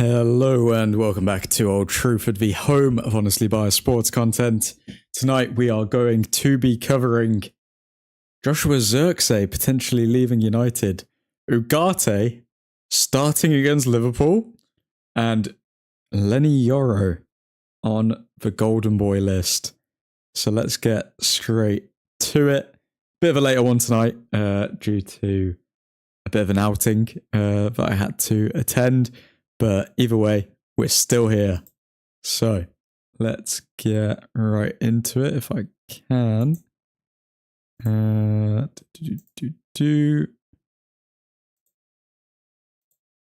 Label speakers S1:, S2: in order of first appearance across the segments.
S1: Hello and welcome back to Old Truthford, the home of honestly biased sports content. Tonight we are going to be covering Joshua Zirkzee potentially leaving United, Ugarte starting against Liverpool, and Lenny Yoro on the Golden Boy list. So let's get straight to it. Bit of a later one tonight due to a bit of an outing that I had to attend. But either way, we're still here. So let's get right into it if I can.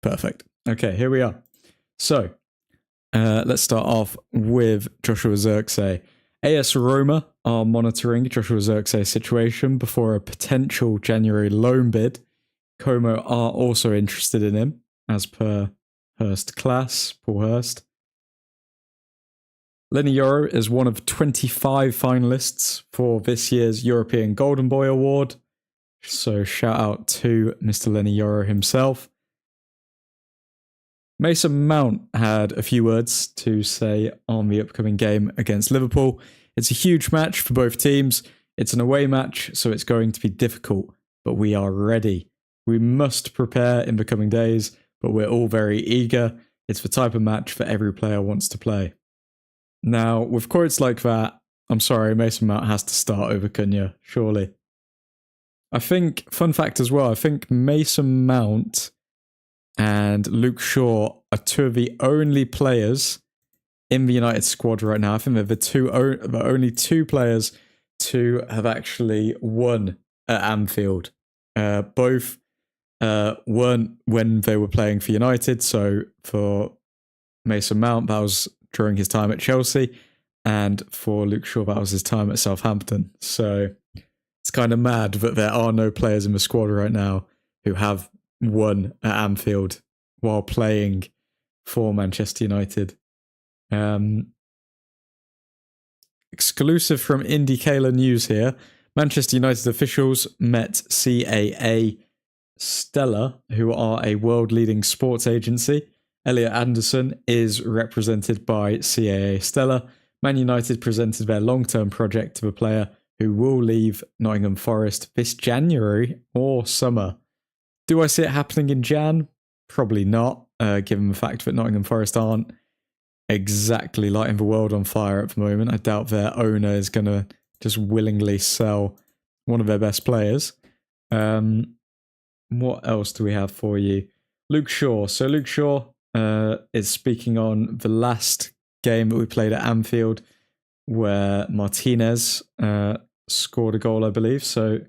S1: Perfect. Okay, here we are. So let's start off with Joshua Zirkzee. AS Roma are monitoring Joshua Zirkzee's situation before a potential January loan bid. Como are also interested in him, as per Hurst class, Paul Hurst. Lenny Yoro is one of 25 finalists for this year's European Golden Boy Award. So shout out to Mr. Lenny Yoro himself. Mason Mount had a few words to say on the upcoming game against Liverpool. It's a huge match for both teams. It's an away match, so it's going to be difficult, but we are ready. We must prepare in the coming days, but we're all very eager. It's the type of match that every player wants to play. Now, with quotes like that, I'm sorry, Mason Mount has to start over Cunha, surely. I think, fun fact as well, I think Mason Mount and Luke Shaw are two of the only players in the United squad right now. I think they're the only two players to have actually won at Anfield. Both weren't when they were playing for United. So for Mason Mount, that was during his time at Chelsea, and for Luke Shaw, that was his time at Southampton. So it's kind of mad that there are no players in the squad right now who have won at Anfield while playing for Manchester United. Exclusive from IndyCaler News here, Manchester United officials met CAA Stella, who are a world-leading sports agency. Elliot Anderson is represented by CAA Stella. Man United presented their long-term project to the player who will leave Nottingham Forest this January or summer. Do I see it happening in Jan? Probably not, given the fact that Nottingham Forest aren't exactly lighting the world on fire at the moment. I doubt their owner is going to just willingly sell one of their best players. What else do we have for you? Luke Shaw. So Luke Shaw is speaking on the last game that we played at Anfield, where Martinez scored a goal, I believe. So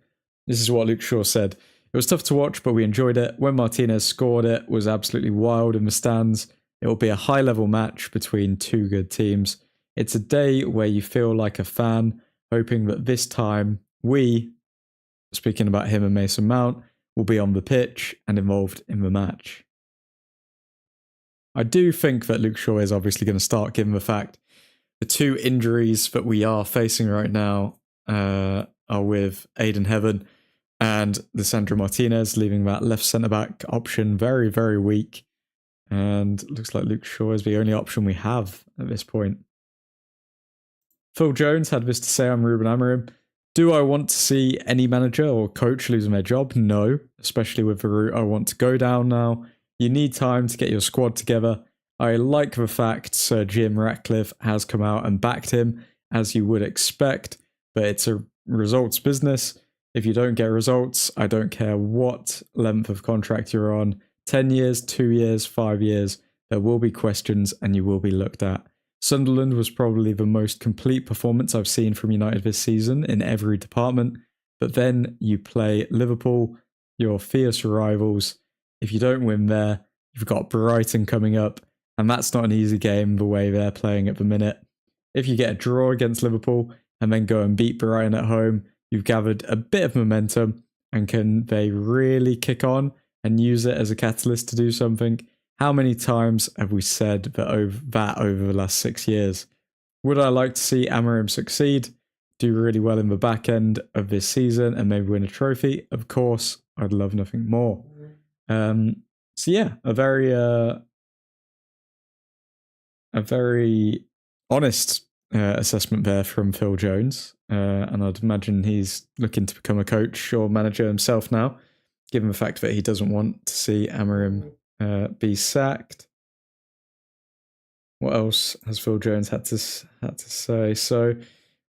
S1: this is what Luke Shaw said. It was tough to watch, but we enjoyed it. When Martinez scored, it was absolutely wild in the stands. It will be a high-level match between two good teams. It's a day where you feel like a fan, hoping that this time we, speaking about him and Mason Mount, will be on the pitch and involved in the match. I do think that Luke Shaw is obviously going to start, given the fact the two injuries that we are facing right now are with Aiden Heaven and Lisandro Martinez, leaving that left centre-back option very, very weak. And looks like Luke Shaw is the only option we have at this point. Phil Jones had this to say on Ruben Amorim. Do I want to see any manager or coach losing their job? No, especially with the route I want to go down now. You need time to get your squad together. I like the fact Sir Jim Ratcliffe has come out and backed him, as you would expect, but it's a results business. If you don't get results, I don't care what length of contract you're on, 10 years, 2 years, 5 years, there will be questions and you will be looked at. Sunderland was probably the most complete performance I've seen from United this season in every department, but then you play Liverpool, your fierce rivals. If you don't win there, you've got Brighton coming up, and that's not an easy game the way they're playing at the minute. If you get a draw against Liverpool and then go and beat Brighton at home, you've gathered a bit of momentum, and can they really kick on and use it as a catalyst to do something? How many times have we said that over the last 6 years? Would I like to see Amorim succeed, do really well in the back end of this season and maybe win a trophy? Of course, I'd love nothing more. So yeah, a very a very honest assessment there from Phil Jones. And I'd imagine he's looking to become a coach or manager himself now, given the fact that he doesn't want to see Amorim be sacked. What else has Phil Jones had to say? So,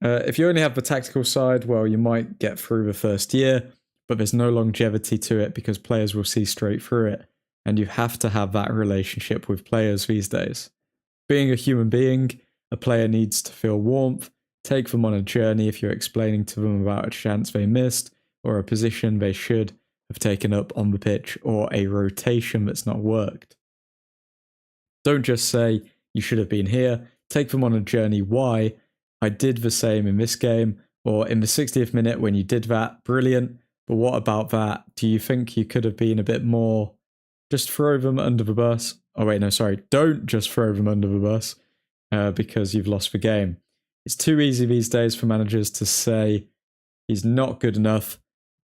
S1: if you only have the tactical side, well, you might get through the first year, but there's no longevity to it because players will see straight through it. And you have to have that relationship with players these days. Being a human being, a player needs to feel warmth, take them on a journey if you're explaining to them about a chance they missed or a position they should have taken up on the pitch or a rotation that's not worked. Don't just say, you should have been here. Take them on a journey why. I did the same in this game, or in the 60th minute when you did that, brilliant. But what about that? Do you think you could have been a bit more? Just throw them under the bus. Oh, wait, no, sorry. Don't just throw them under the bus because you've lost the game. It's too easy these days for managers to say he's not good enough.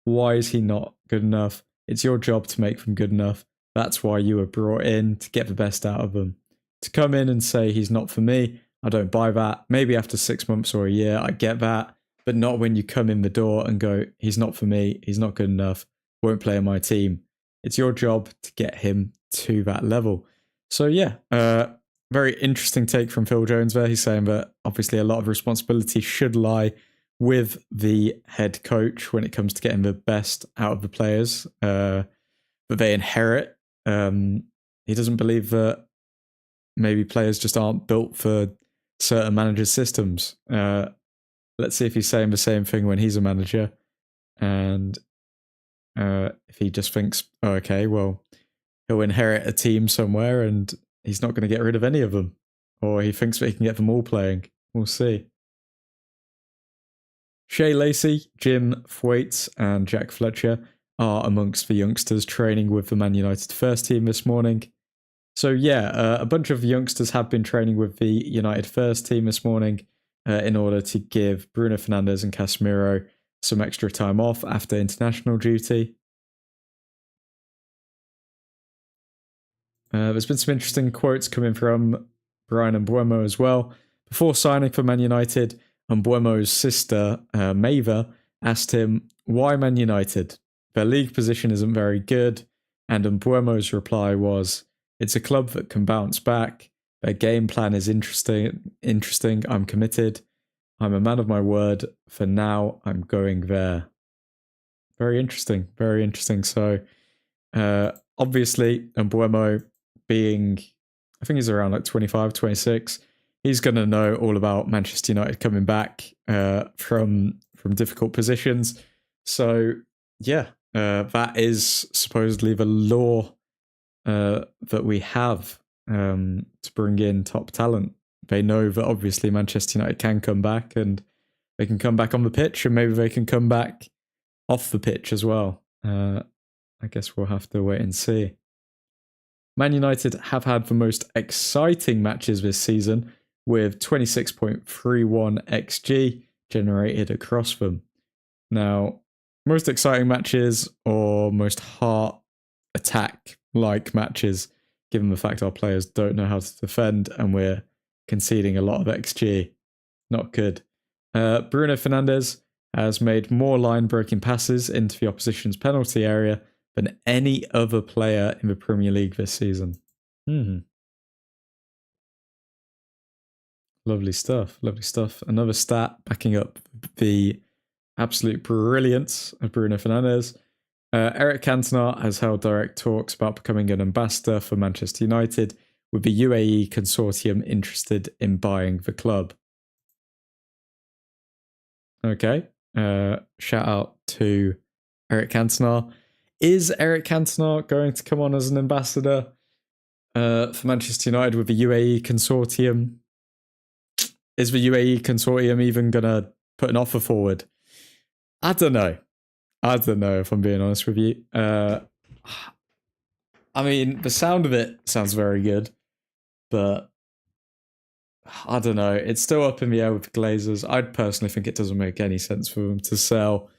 S1: Why is he not good enough? It's your job to make them good enough. That's why you were brought in, to get the best out of them. To come in and say he's not for me, I don't buy that. Maybe after 6 months or a year, I get that. But not when you come in the door and go, he's not for me, he's not good enough, won't play on my team. It's your job to get him to that level. So yeah, very interesting take from Phil Jones there. He's saying that obviously a lot of responsibility should lie with the head coach when it comes to getting the best out of the players that they inherit. He doesn't believe that maybe players just aren't built for certain managers' systems. Let's see if he's saying the same thing when he's a manager. And if he just thinks, oh, okay, well, he'll inherit a team somewhere and he's not going to get rid of any of them. Or he thinks that he can get them all playing. We'll see. Shea Lacey, Jim Thwaites and Jack Fletcher are amongst the youngsters training with the Man United first team this morning. So yeah, a bunch of youngsters have been training with the United first team this morning in order to give Bruno Fernandes and Casemiro some extra time off after international duty. There's been some interesting quotes coming from Brian Mbeumo as well. Before signing for Man United, Mbeumo's sister, Maeva, asked him, why Man United? Their league position isn't very good. And Mbeumo's reply was, it's a club that can bounce back. Their game plan is interesting. I'm committed. I'm a man of my word. For now, I'm going there. Very interesting. Very interesting. So, obviously, Mbeumo being, I think he's around like 25, 26, he's going to know all about Manchester United coming back from difficult positions. So, yeah, that is supposedly the law that we have to bring in top talent. They know that obviously Manchester United can come back and they can come back on the pitch and maybe they can come back off the pitch as well. I guess we'll have to wait and see. Man United have had the most exciting matches this season with 26.31 XG generated across them. Now, most exciting matches or most heart attack like matches, given the fact our players don't know how to defend and we're conceding a lot of XG. Not good. Bruno Fernandes has made more line-breaking passes into the opposition's penalty area than any other player in the Premier League this season. Lovely stuff. Lovely stuff. Another stat backing up the absolute brilliance of Bruno Fernandes. Eric Cantona has held direct talks about becoming an ambassador for Manchester United, with the UAE consortium interested in buying the club. Okay. Shout out to Eric Cantona. Is Eric Cantona going to come on as an ambassador for Manchester United with the UAE consortium? Is the UAE consortium even going to put an offer forward? I don't know. If I'm being honest with you. I mean, the sound of it sounds very good, but I don't know. It's still up in the air with the Glazers. I personally think it doesn't make any sense for them to sell,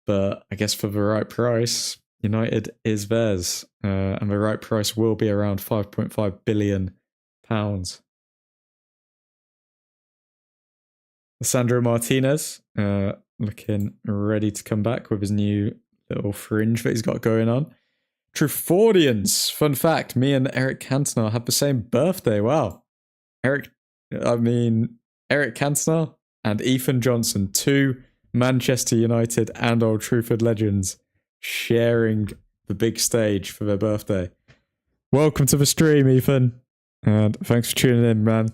S1: but I guess for the right price, United is theirs, and the right price will be around £5.5 billion. Sandro Martinez, looking ready to come back with his new little fringe that he's got going on. Truthfordians, fun fact, me and Eric Cantona have the same birthday. Wow. Eric Cantona and Ethan Johnson, two Manchester United and Old Truthford legends, sharing the big stage for their birthday. Welcome to the stream, Ethan. And thanks for tuning in, man.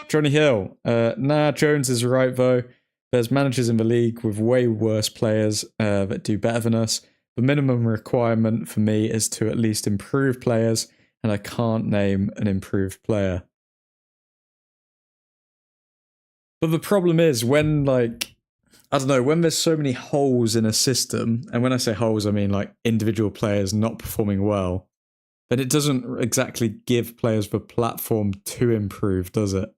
S1: Johnny Hill. Nah, Jones is right, though. There's managers in the league with way worse players that do better than us. The minimum requirement for me is to at least improve players, and I can't name an improved player. But the problem is when, like, I don't know, when there's so many holes in a system, and when I say holes, I mean like individual players not performing well, then it doesn't exactly give players the platform to improve, does it?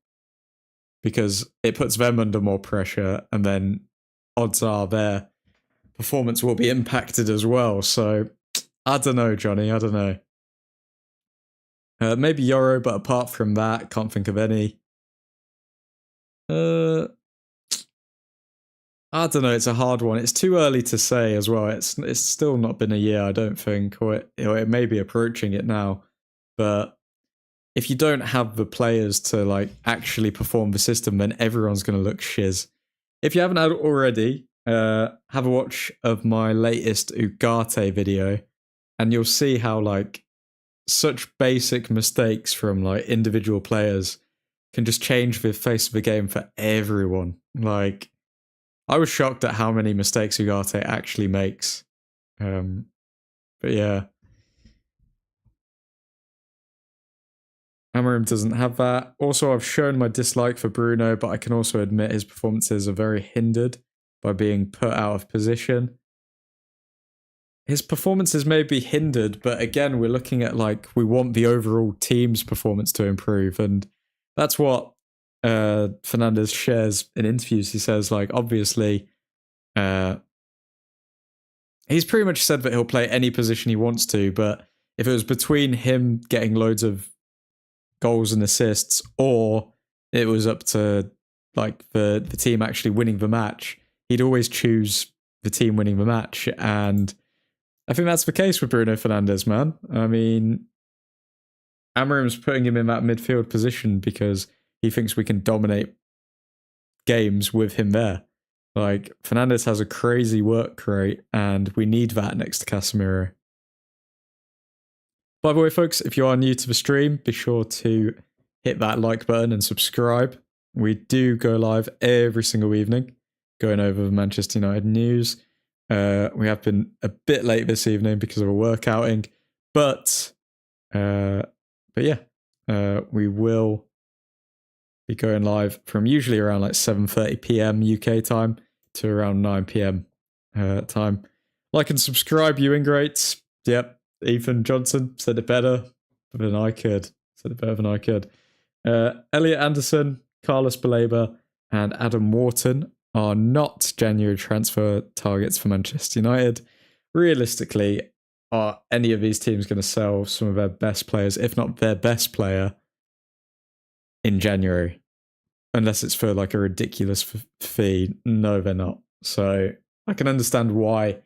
S1: Because it puts them under more pressure, and then odds are their performance will be impacted as well. So, I don't know, Johnny, I don't know. Maybe Yoro, but apart from that, can't think of any. I don't know, it's a hard one. It's too early to say as well. It's still not been a year, I don't think, or it may be approaching it now. But if you don't have the players to like actually perform the system, then everyone's going to look shiz. If you haven't had it already, have a watch of my latest Ugarte video, and you'll see how like such basic mistakes from like individual players can just change the face of the game for everyone. Like, I was shocked at how many mistakes Ugarte actually makes. But yeah. Amorim doesn't have that. Also, I've shown my dislike for Bruno, but I can also admit his performances are very hindered by being put out of position. His performances may be hindered, but again, we're looking at like, we want the overall team's performance to improve. And that's what Fernandez shares in interviews. He says, like, obviously, he's pretty much said that he'll play any position he wants to, but if it was between him getting loads of goals and assists, or it was up to like the team actually winning the match, he'd always choose the team winning the match. And I think that's the case with Bruno Fernandes, man. I mean, Amorim's putting him in that midfield position because he thinks we can dominate games with him there. Like, Fernandes has a crazy work rate, and we need that next to Casemiro. By the way, folks, if you are new to the stream, be sure to hit that like button and subscribe. We do go live every single evening, going over the Manchester United news. We have been a bit late this evening because of a work outing, but yeah, we will be going live from usually around like 7:30 p.m. UK time to around 9 p.m. Time. Like and subscribe, you ingrates. Yep, Ethan Johnson said it better than I could. Elliot Anderson, Carlos Baleba, and Adam Wharton are not January transfer targets for Manchester United. Realistically, are any of these teams going to sell some of their best players, if not their best player, in January? Unless it's for like a ridiculous fee. No, they're not. So I can understand why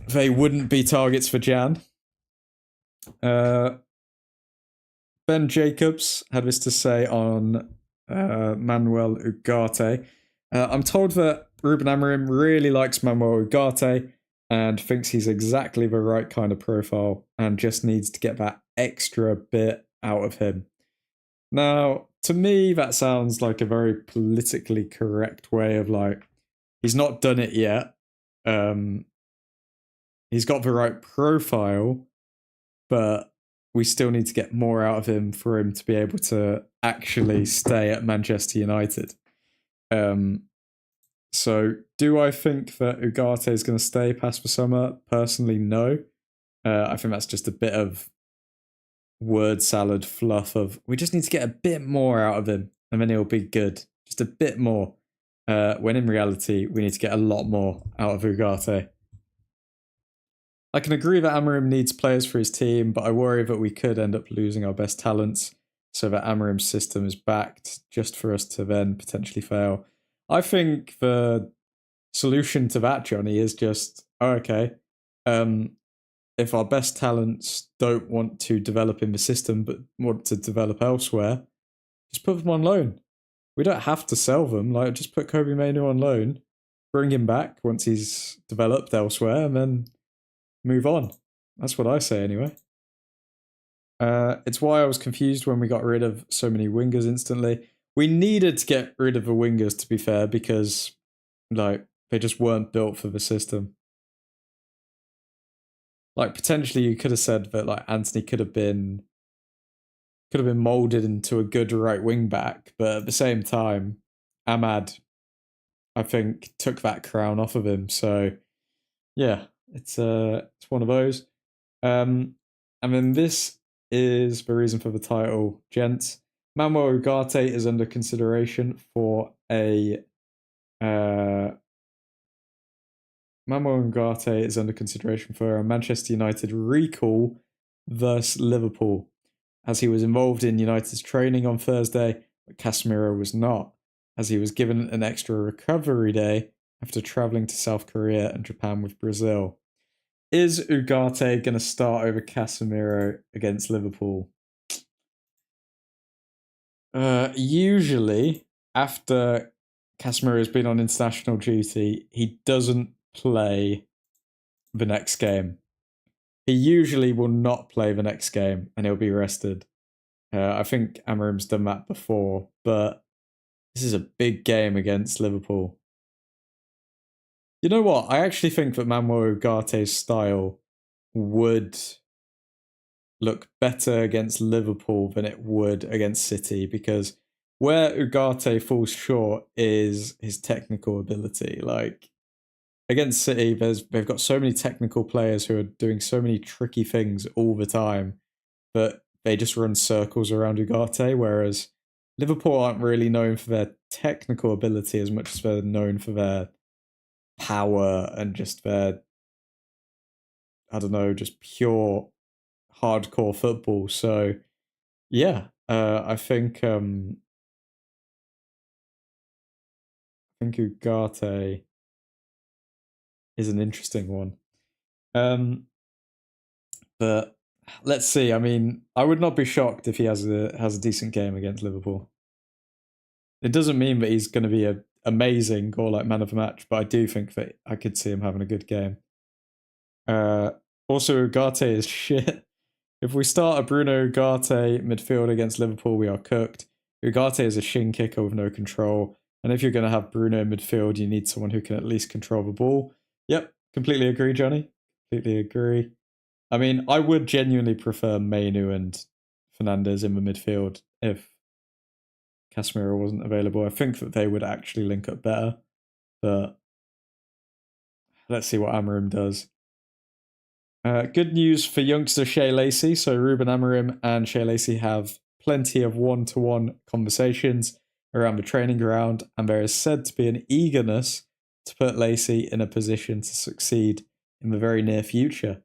S1: they wouldn't be targets for Jan. Ben Jacobs had this to say on Manuel Ugarte. I'm told that Ruben Amorim really likes Manuel Ugarte and thinks he's exactly the right kind of profile and just needs to get that extra bit out of him. Now, to me, that sounds like a very politically correct way of like, he's not done it yet. He's got the right profile, but we still need to get more out of him for him to be able to actually stay at Manchester United. So do I think that Ugarte is going to stay past the summer? Personally, no. I think that's just a bit of word salad fluff of, we just need to get a bit more out of him and then he'll be good. Just a bit more. When in reality, we need to get a lot more out of Ugarte. I can agree that Amorim needs players for his team, but I worry that we could end up losing our best talents. so that Amarim's system is backed just for us to then potentially fail. I think the solution to that, Johnny, is just, okay, if our best talents don't want to develop in the system but want to develop elsewhere, just put them on loan. We don't have to sell them. Like, just put Kobe Mainu on loan, bring him back once he's developed elsewhere, and then move on. That's what I say anyway. It's why I was confused when we got rid of so many wingers instantly. We needed to get rid of the wingers, to be fair, because like they just weren't built for the system. Like, potentially you could have said that like Anthony could have been molded into a good right wing back, but at the same time, Ahmad, I think, took that crown off of him. So yeah, it's one of those. And then this is the reason for the title, gents. Manuel Ugarte is under consideration for a Manchester United recall versus Liverpool, as he was involved in United's training on Thursday, but Casemiro was not, as he was given an extra recovery day after travelling to South Korea and Japan with Brazil. Is Ugarte going to start over Casemiro against Liverpool? Usually, after Casemiro has been on international duty, he doesn't play the next game. He usually will not play the next game and he'll be rested. I think Amarim's done that before, but this is a big game against Liverpool. You know what? I actually think that Manuel Ugarte's style would look better against Liverpool than it would against City, because where Ugarte falls short is his technical ability. Like, against City, they've got so many technical players who are doing so many tricky things all the time that they just run circles around Ugarte, whereas Liverpool aren't really known for their technical ability as much as they're known for their power and just their, I don't know, just pure hardcore football. So yeah, I think Ugarte is an interesting one. But let's see. I mean, I would not be shocked if he has a decent game against Liverpool. It doesn't mean that he's going to be an amazing or like man of the match, but I do think that I could see him having a good game. Also, Ugarte is shit. If we start a Bruno Ugarte midfield against Liverpool, we are cooked. Ugarte is a shin kicker with no control. And if you're going to have Bruno in midfield, you need someone who can at least control the ball. Yep, completely agree, Johnny. Completely agree. I mean, I would genuinely prefer Mainu and Fernandes in the midfield if Casemiro wasn't available. I think that they would actually link up better. But let's see what Amarim does. Good news for youngster Shea Lacey. So Ruben Amorim and Shea Lacey have plenty of one-to-one conversations around the training ground, and there is said to be an eagerness to put Lacey in a position to succeed in the very near future.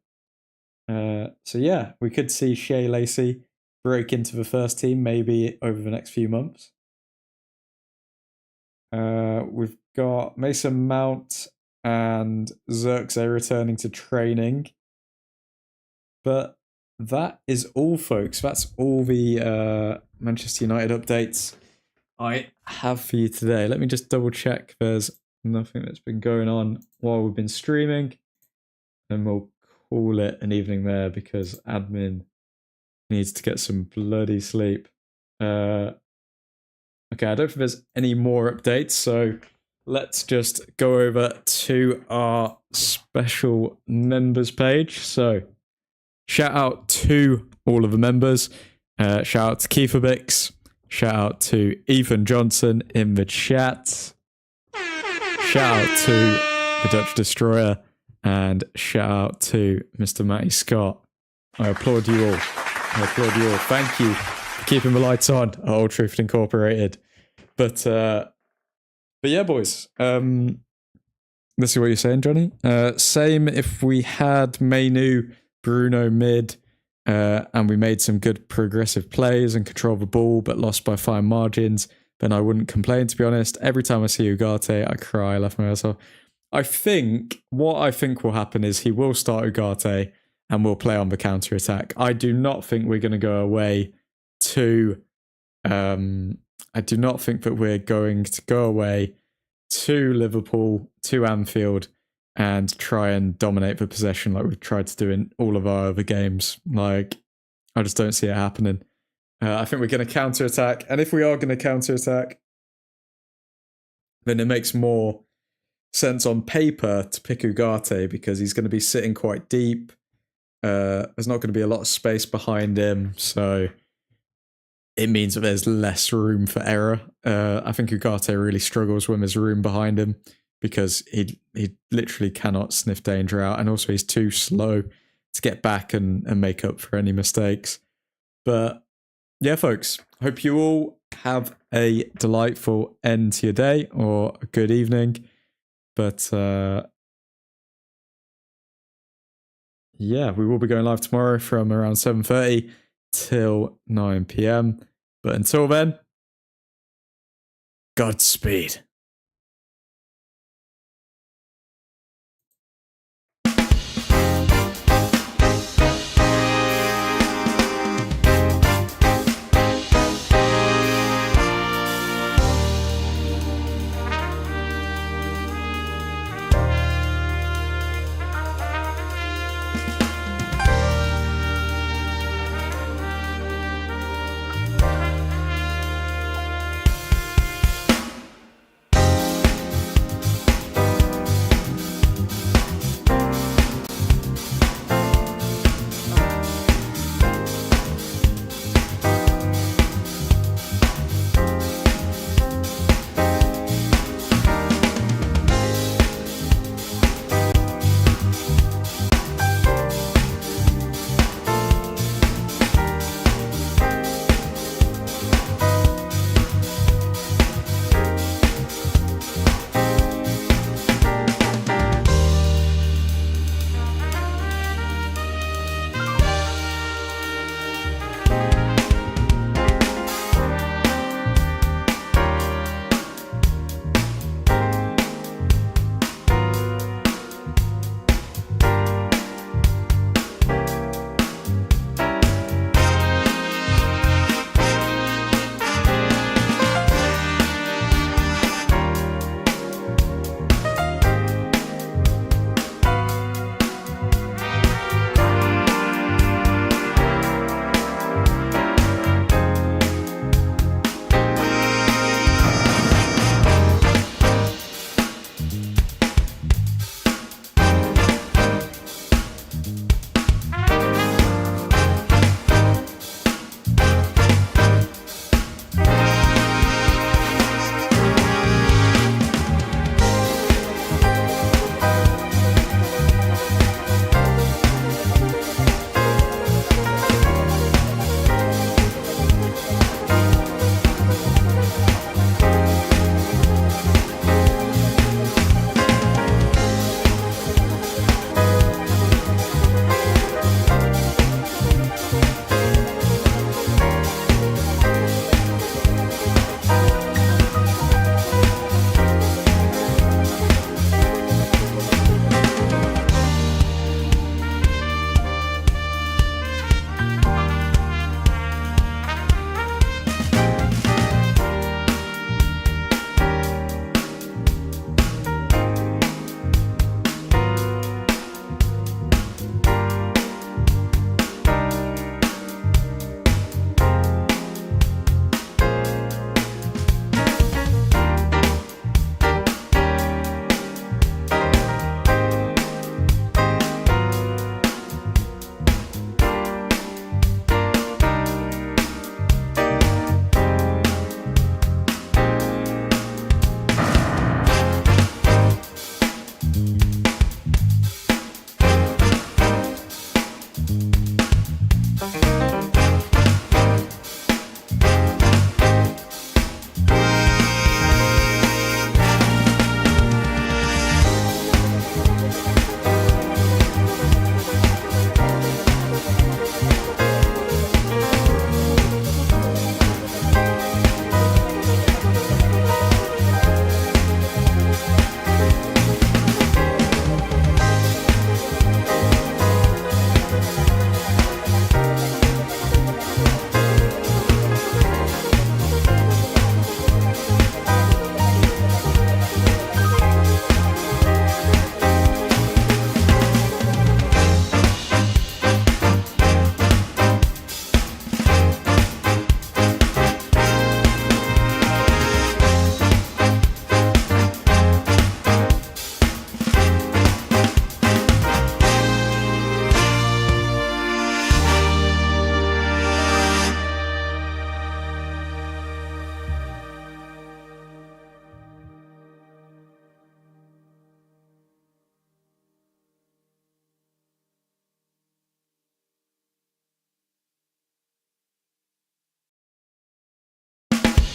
S1: So yeah, we could see Shea Lacey break into the first team maybe over the next few months. We've got Mason Mount and Zirkzee returning to training. But that is all, folks. That's all the Manchester United updates I have for you today. Let me just double check there's nothing that's been going on while we've been streaming. And we'll call it an evening there because admin needs to get some bloody sleep. Okay, I don't think there's any more updates, so let's just go over to our special members page. So shout out to all of the members. Shout out to Kiefer Bix. Shout out to Ethan Johnson in the chat. Shout out to the Dutch Destroyer. And shout out to Mr. Matty Scott. I applaud you all. Thank you for keeping the lights on at Old Truthford Incorporated. But yeah, boys. Let's see what you're saying, Johnny. Same if we had Mainu, Bruno mid, and we made some good progressive plays and control the ball, but lost by fine margins, then I wouldn't complain, to be honest. Every time I see Ugarte, I cry, I laugh myself. What I think will happen is he will start Ugarte and we'll play on the counter-attack. I do not think we're going to go away to... I do not think that we're going to go away to Liverpool, to Anfield, and try and dominate the possession like we've tried to do in all of our other games. Like, I just don't see it happening. I think we're going to counter-attack, and if we are going to counter-attack, then it makes more sense on paper to pick Ugarte because he's going to be sitting quite deep. There's not going to be a lot of space behind him, so it means that there's less room for error. I think Ugarte really struggles when there's room behind him because he literally cannot sniff danger out, and also he's too slow to get back and make up for any mistakes. But yeah, folks, hope you all have a delightful end to your day or a good evening. But yeah, we will be going live tomorrow from around 7:30 till 9 PM. But until then, Godspeed.